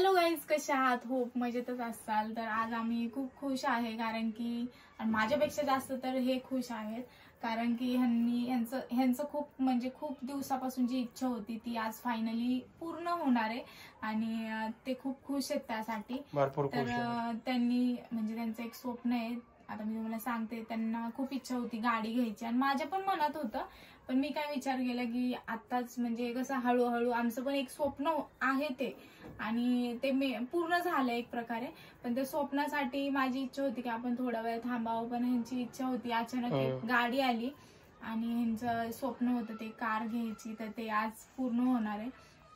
Hello guys, कशा आहात? Hope मजेतच असाल. तर आज आम्ही खूप खुश आहे कारण की माझ्यापेक्षा जास्त तर हे खुश आहेत कारण की ह्यांचं खूप दिवसापासून जी इच्छा होती ती आज फायनली पूर्ण होणार आहे आणि ते खूप खुश आहेत त्यासाठी. तर त्यांनी त्यांचं एक स्वप्न आहे. आता मी तुम्हाला सांगते, त्यांना खूप इच्छा होती गाडी घ्यायची आणि माझ्या पण मनात होतं, पण मी काय विचार केला की आताच कसं हळूहळू आमचं पण एक स्वप्न आहे ते आणि ते पूर्ण झालं एक प्रकारे. पण त्या स्वप्नासाठी माझी इच्छा होती की आपण थोडा वेळ थांबावं, पण ह्यांची इच्छा होती. अचानक एक गाडी आली आणि ह्यांचं स्वप्न होतं ते कार घ्यायची, तर ते आज पूर्ण होणार आहे.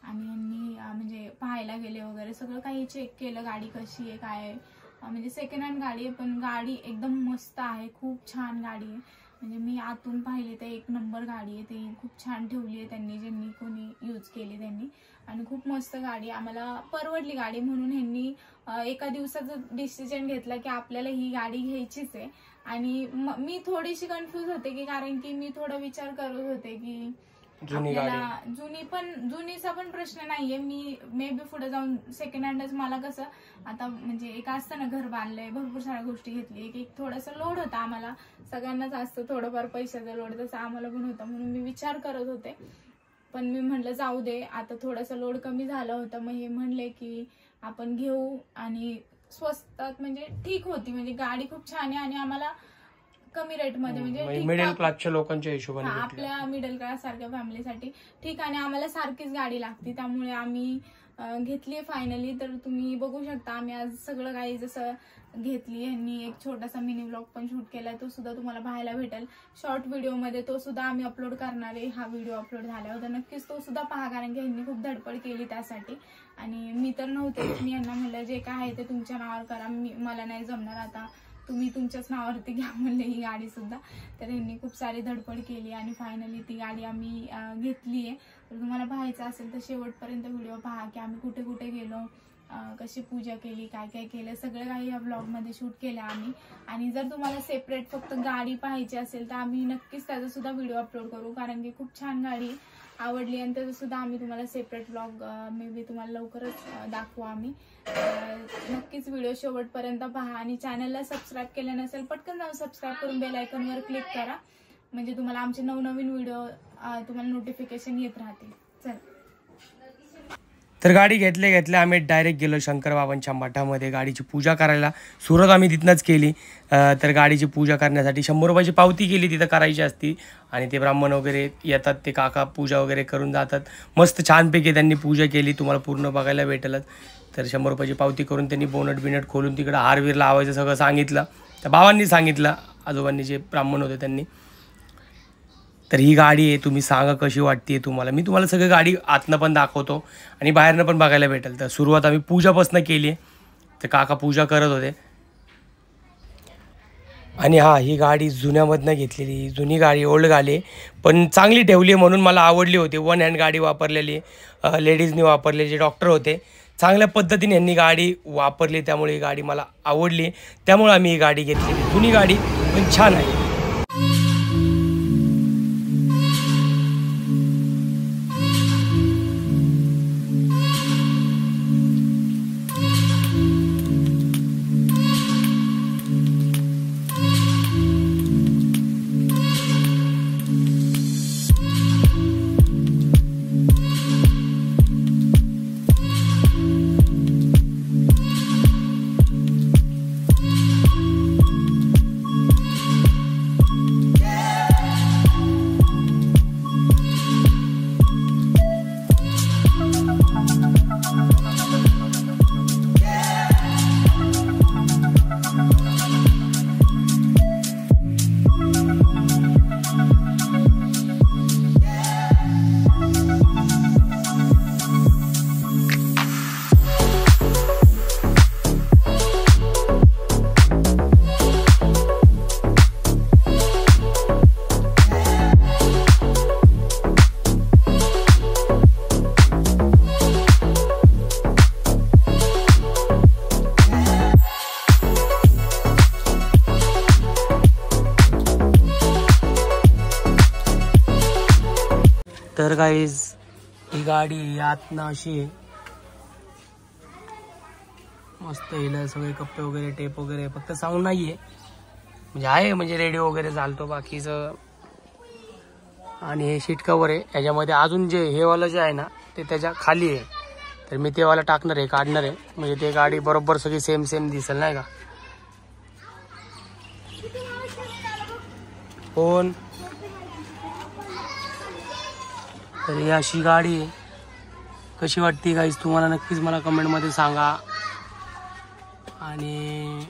आणि ह्यांनी पाहायला गेले वगैरे, सगळं काही चेक केलं, गाडी कशी आहे काय आहे. सेकंड हँड गाडी आहे, पण गाडी एकदम मस्त आहे, खूप छान गाडी आहे. मी आतून पाहिले तर एक नंबर गाडी आहे. ती खूप छान ठेवली आहे त्यांनी, ज्यांनी कोणी यूज केली त्यांनी, आणि खूप मस्त गाडी. आम्हाला परवडली गाडी, म्हणून ह्यांनी एका दिवसाचा डिसिजन घेतला की आपल्याला ही गाडी घ्यायचीच आहे. आणि मी थोडीशी कन्फ्यूज होते की कारण की मी थोडा विचार करत होते की जुनीचा पण प्रश्न नाहीये. मी मे बी पुढे जाऊन सेकंड हँडच, मला कसं आता एक असतं ना, घर बांधलंय, भरपूर साऱ्या गोष्टी घेतली, एक थोडासा लोड होता. आम्हाला सगळ्यांनाच असतं थोडंफार पैशाचा लोड, तसं आम्हाला पण होता, म्हणून मी विचार करत होते. पण मी म्हटलं जाऊ दे, आता थोडासा लोड कमी झाला होता. मग हे म्हणले की आपण घेऊ आणि स्वस्तात ठीक होती, गाडी खूप छान आहे आणि आम्हाला कमी रेट मध्ये मिडल क्लासच्या लोकांच्या हिशोबाने, आपल्या मिडल क्लास सारख्या फॅमिलीसाठी ठीक. आणि आम्हाला सारखीच गाडी लागते, त्यामुळे आम्ही घेतली फायनली. तर तुम्ही बघू शकता आम्ही आज सगळं काही जसं घेतली. यांनी एक छोटासा मिनी व्लॉग पण शूट केलाय, तो सुद्धा तुम्हाला पाहायला भेटेल शॉर्ट व्हिडिओ मध्ये. तो सुद्धा आम्ही अपलोड करणार आहे. हा व्हिडिओ अपलोड झाला होता, नक्कीच तो सुद्धा पहा, कारण की यांनी खूप धडपड केली त्यासाठी. आणि मी तर नव्हते, मी यांना म्हणलं जे काय आहे ते तुमच्या नावावर करा, मला नाही जमणार, आता तुम्ही तुमच्याच नावावरती घ्या म्हणले ही गाडी सुद्धा. तर यांनी खूप सारी धडपड केली आणि फायनली ती गाडी आम्ही घेतली आहे. तर तुम्हाला पाहायचं असेल तर शेवटपर्यंत व्हिडिओ पहा की आम्ही कुठे कुठे गेलो, कशी पूजा केली, काय काय केलं, सगळं काही या ब्लॉग मध्ये शूट केलं आम्ही. आणि जर तुम्हाला सेपरेट फक्त गाडी पाहायची असेल तर आम्ही नक्कीच त्याचा सुद्धा व्हिडिओ अपलोड करू, कारण की खूप छान गाडी आवडली आणि त्याचा सुद्धा आम्ही तुम्हाला सेपरेट ब्लॉग मे बी तुम्हाला लवकरच दाखवू आम्ही. नक्कीच व्हिडिओ शेवटपर्यंत पहा आणि चॅनलला सबस्क्राईब केलं नसेल पटकन जाऊन सबस्क्राईब करून बेल आयकॉनवर क्लिक करा, म्हणजे तुम्हाला आमचे नवनवीन व्हिडिओ तुम्हाला नोटिफिकेशन येत राहतील. चल, तर गाडी घेतल्या आम्ही डायरेक्ट गेलो शंकर बाबांच्या मठामध्ये गाडीची पूजा करायला. सुरुवात आम्ही तिथनंच केली. तर गाडीची पूजा करण्यासाठी 100 रुपयाची पावती केली, तिथं करायची असती. आणि ते ब्राह्मण वगैरे येतात, ते काका पूजा वगैरे करून जातात. मस्त छानपैकी त्यांनी पूजा केली, तुम्हाला पूर्ण बघायला भेटेलच. तर 100 रुपयाची पावती करून त्यांनी बोनट बिनट खोलून तिकडं हारवीर लावायचं सगळं सांगितलं. त्या बाबांनी सांगितलं, आजोबांनी जे ब्राह्मण होते त्यांनी. तर ही गाडी आहे, तुम्ही सांगा कशी वाटते तुम्हाला. मी तुम्हाला सगळी गाडी आतनं पण दाखवतो आणि बाहेरनं पण बघायला भेटेल. तर सुरुवात आम्ही पूजापासून केली आहे. तर काका पूजा करत होते. आणि ही गाडी जुन्यामधनं घेतलेली, जुनी गाडी, ओल्ड गाडी, पण चांगली ठेवली आहे म्हणून मला आवडली होती. 1 हँड गाडी वापरलेली, लेडीजनी वापरलेले, जे डॉक्टर होते चांगल्या पद्धतीने यांनी गाडी वापरली, त्यामुळे ही गाडी मला आवडली. त्यामुळे आम्ही ही गाडी घेतलेली. जुनी गाडी पण छान आहे. तर गाईज ही गाडी आतनं अशी आहे, मस्त हिला सगळे कप्पे वगैरे टेप वगैरे, फक्त साऊंड नाहीये म्हणजे आहे, म्हणजे रेडिओ वगैरे चालतो बाकीचं. आणि हे सीट कवर आहे, याच्यामध्ये अजून जे हे वाला जे आहे ना ते त्याच्या खाली आहे, तर मी ते वाला टाकणार आहे, काढणार आहे, म्हणजे ते गाडी बरोबर सगळी सेम सेम दिसेल नाही का. कोण तर ही अशी गाडी आहे. कशी वाटते गाईस तुम्हाला नक्कीच मला कमेंटमध्ये सांगा. आणि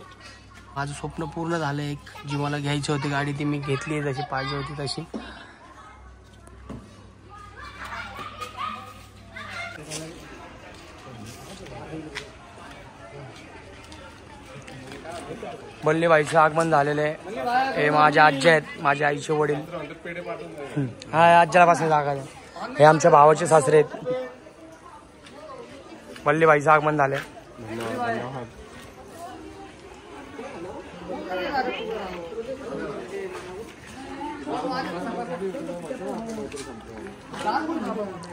माझं स्वप्न पूर्ण झालं, एक जी मला घ्यायची होती गाडी ती मी घेतली, जशी पाहिजे होती तशी. बल्ले भाईचं आगमन झालेलं आहे. हे माझ्या आजी आहेत, माझ्या आईचे वडील. हा आज्याला पासून जागा आहे. हे आमच्या भावाचे सासरे आहेत. बल्ले भाईचं आगमन झालंय.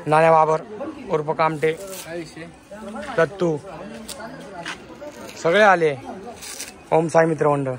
नाण्या बाबर उर्फ कामटे, दत्तू सगळे आले. ओम साई मित्र मंडळ.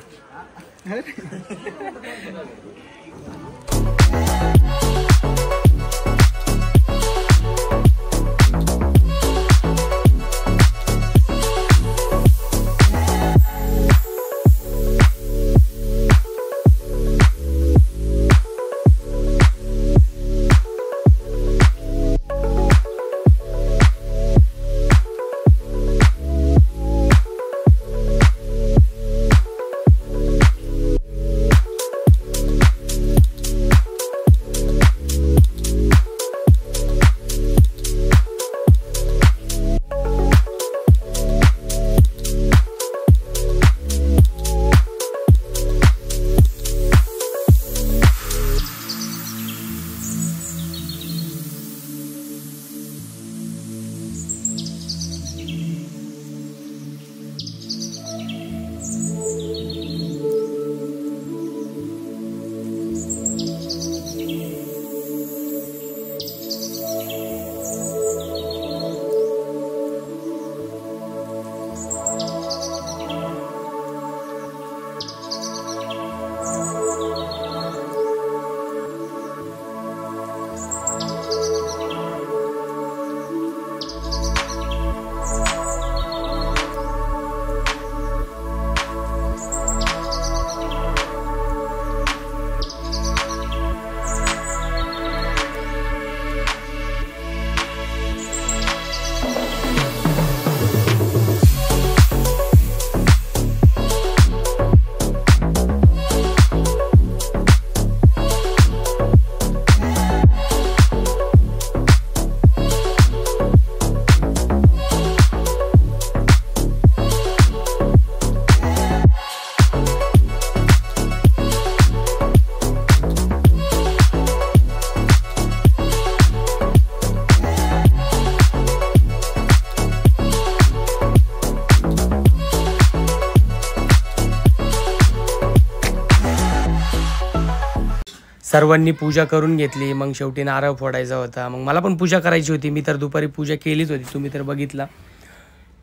सर्वांनी पूजा करून घेतली. मग शेवटी नारळ फोडायचा होता. मग मला पण पूजा करायची होती. मी तर दुपारी पूजा केलीच होती, तुम्ही तर बघितला.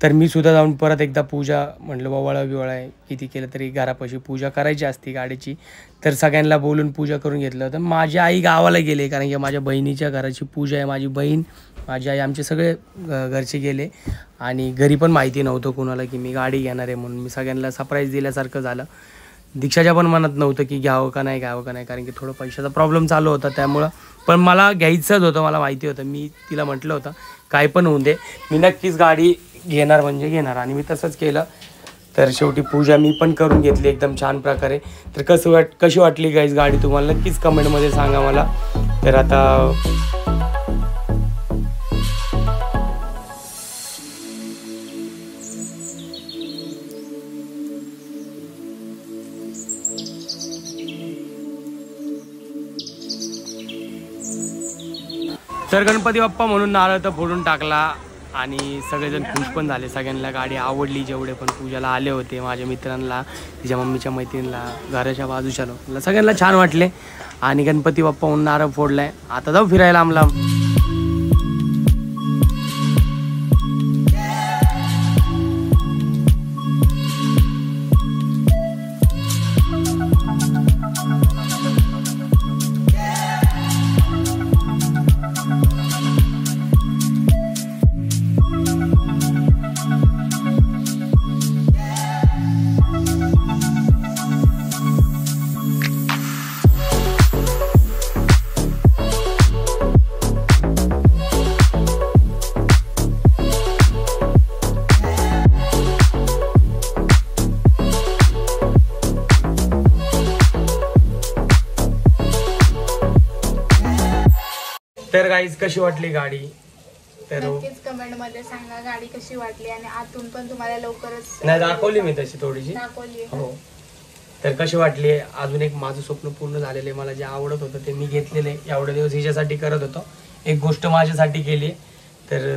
तर मी सुद्धा जाऊन परत एकदा पूजा म्हटलं ववळा बिवळा आहे किती केलं तरी घरापाशी पूजा करायची असते गाडीची. तर सगळ्यांना बोलून पूजा करून घेतलं होतं. माझी आई गावाला गेले, कारण की माझ्या बहिणीच्या घराची पूजा आहे. माझी बहीण, माझी आई, आमचे सगळे घरचे गेले. आणि घरी पण माहिती नव्हतं कोणाला की मी गाडी घेणार आहे म्हणून. मी सगळ्यांना सरप्राईज दिल्यासारखं झालं. दीक्षाच्या पण मनात नव्हतं की घ्यावं का नाही, कारण की थोडं पैशाचा प्रॉब्लेम चालू होता त्यामुळं. पण मला घ्यायचंच होतं, मला माहिती होतं. मी तिला म्हटलं होतं काय पण होऊन दे, मी नक्कीच गाडी घेणार म्हणजे घेणार. आणि मी तसंच केलं. तर शेवटी पूजा मी पण करून घेतली एकदम छान प्रकारे. तर कशी वाटली गाईज गाडी तुम्हाला नक्कीच कमेंटमध्ये सांगा मला. तर आता तर गणपती बाप्पा म्हणून नारळ तर फोडून टाकला. आणि सगळेजण खुश पण झाले. सगळ्यांना गाडी आवडली, जेवढे पण पूजाला आले होते, माझ्या मित्रांना, तिच्या मम्मीच्या मैत्रिणीला, घराच्या बाजूच्या लोकांना, सगळ्यांना छान वाटले. आणि गणपती बाप्पा म्हणून नारळ फोडलाय. आता जाऊ फिरायला आम्हाला. तर गाईज कशी वाटली गाडी तर नक्कीच कमेंट मध्ये सांगा गाडी कशी वाटली आणि आतून पण तुम्हाला लवकरच नाही दाखवली मी तशी थोडीशी दाखवली हो. तर कशी वाटली अजून एक माझं स्वप्न पूर्ण झालेलं आहे. मला जे आवडत होतं ते मी घेतलेले एवढे दिवस हिच्यासाठी करत होतो. एक गोष्ट माझ्यासाठी केली तर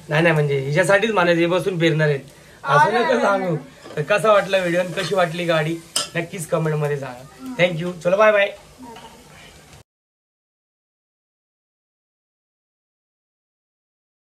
नाही म्हणजे हिच्यासाठीच मला जे बसून फिरणार आहेत असं नका सांगू. तर कसा वाटला व्हिडिओ कशी वाटली गाडी नक्कीच कमेंट मध्ये सांगा. थँक्यू. चलो बाय बाय.